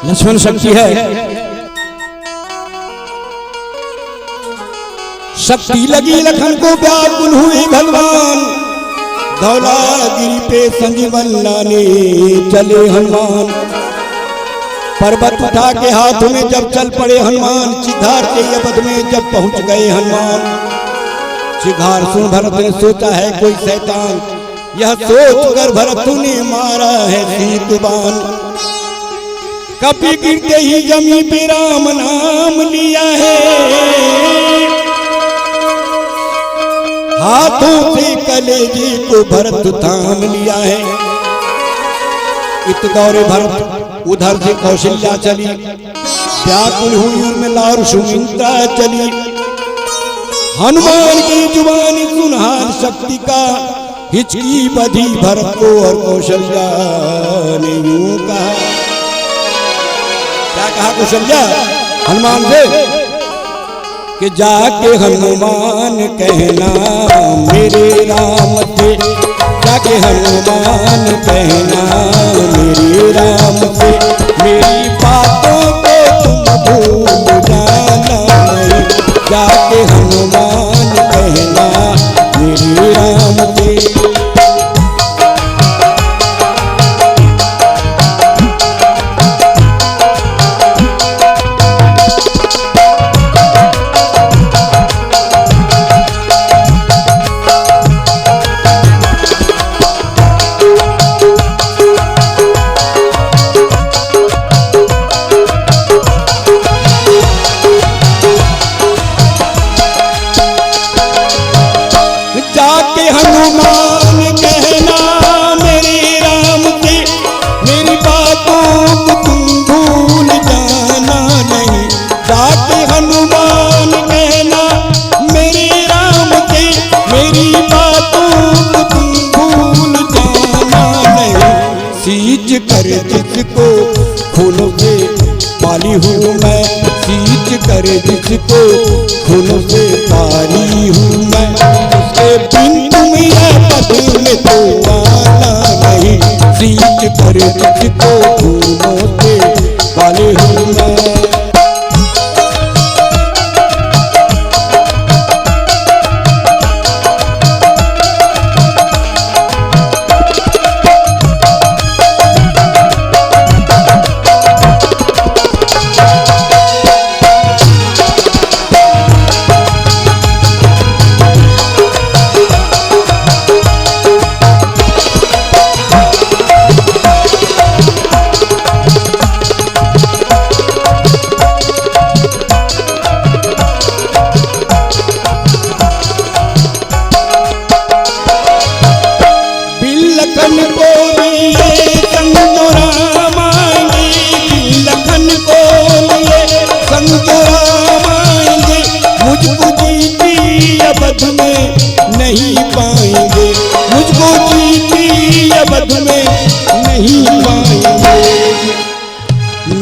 लक्ष्मण शक्ति है। शक्ति लगी लखन को व्याकुल हुए भगवान, धौलागिरी पे संजीवन लाने चले हनुमान। पर्वत उठा के हाथों में जब चल पड़े हनुमान, चिघार के अवध में जब पहुंच गए हनुमान। चिघार सुन भरत ने सोचा है कोई शैतान, यह सोच कर भरत ने मारा है सीत बाण। कभी गिरते ही जमी पे राम नाम लिया है, हाथों से कलेजे को भरत थाम लिया है। इत दौरे भरत उधर से कौशल्या चली, व्याकुल हुई उर्मिला और सुमित्रा चली। हनुमान की जुबानी सुन हाल शक्ति का, हिचकी बधी भरत को और कौशल्या ने यूं कहा। क्या कहा कौशल्या हनुमान से कि जाके हनुमान कहना मेरे राम से, जाके हनुमान कहना मेरे राम से, मेरी बातों को तुम भूल जाना नहीं। जाके हनुमान कहना मेरे राम से। कर जिसको खूनों से पाली हूँ मैं, सींच कर जिसको खूनों से पाली हूँ मैं, उसके बिन तुम यह पद में तो आना नहीं। सींच कर जिसको खूनों से पाली हूँ मैं। नहीं पाएंगे मुझको जीती अवध में नहीं पाएंगे।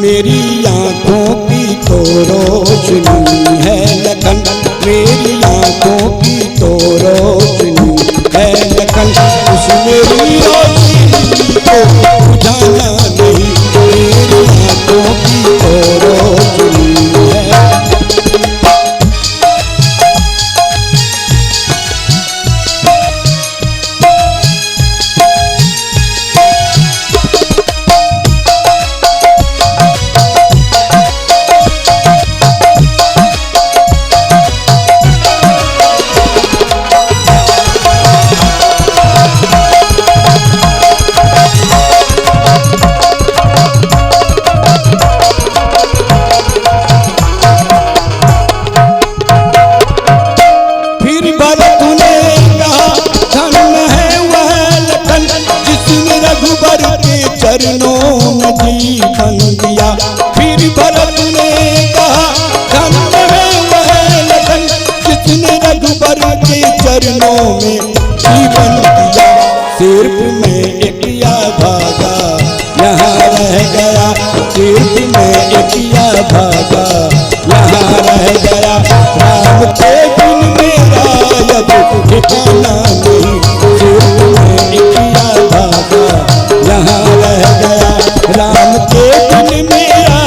मेरी आंखों की तो रोशनी है लखन, मेरी आंखों की तो रोशनी है लखन, उस मेरी रोशनी को बुझाना नहीं। मेरी आंखों की तो रोशनी है। चरणों में जीवन दिया, फिर भरत ने कहा धन्य है वह लखन, जिसने रघुबर के चरणों में जीवन दिया। सिर्फ में एक या भागा यहाँ रह गया, सिर्फ में एक या भागा यहाँ रह गया। राम के बिन मेरा अब ठिकाना नहीं, सिर्फ में एक या भागा यहाँ रह गया। राम के बिन मेरा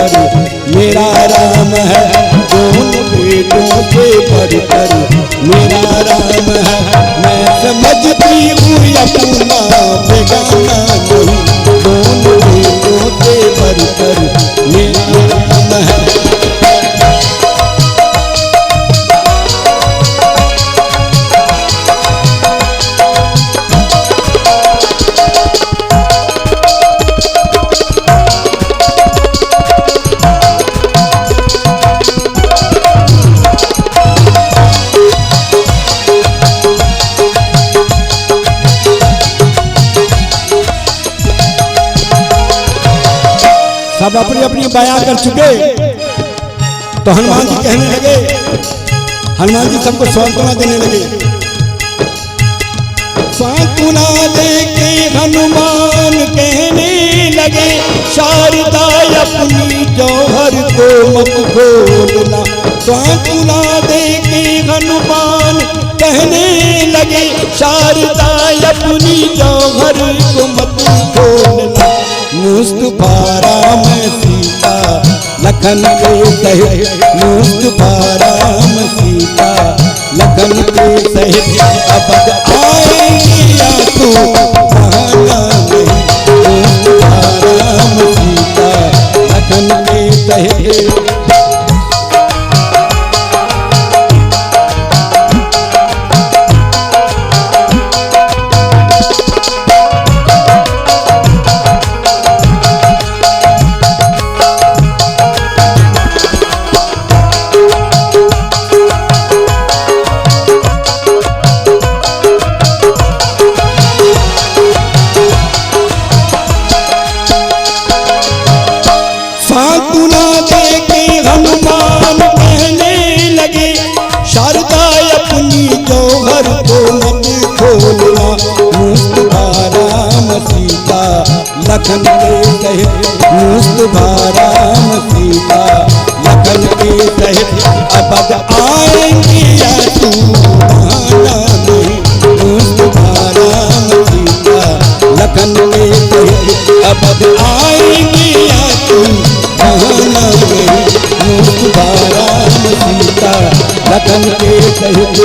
बढ़कर मेरा राम है, दोनों बेटों से बढ़कर मेरा राम है। मैं समझती हूँ अपना बेगाना नहीं, दोनों बेटों से बढ़कर मेरा राम है। सब अपनी अपनी बयां कर चुके तो हनुमान जी कहने लगे, हनुमान जी सबको सांत्वना देने लगे। सांत्वना दे के हनुमान कहने लगे, शारदा अपनी जौहर को मत खोलना। सांत्वना दे के हनुमान कहने लगे, शारदा अपनी जौहर को मत खोलना। मुस्तफा राम सीता लखन के सहित, मुस्तफा राम सीता लखन के सहित अब आएंगे या तू बहाना नहीं। मुस्तफा राम सीता लखन के सहित सांत्वना दे के हनुमान कहने लगे, शारदा अपनी जौहर को मत खोलना। मुस्तफा राम सीता लखन के सहित, मुस्तफा राम सीता लखन के सहित अब आएंगे या तू बहाना नहीं। मुस्तफा राम सीता लखन के सहित अब आएंगे या तू बहाना नहीं। मुस्तफा राम सीता लखन के सहित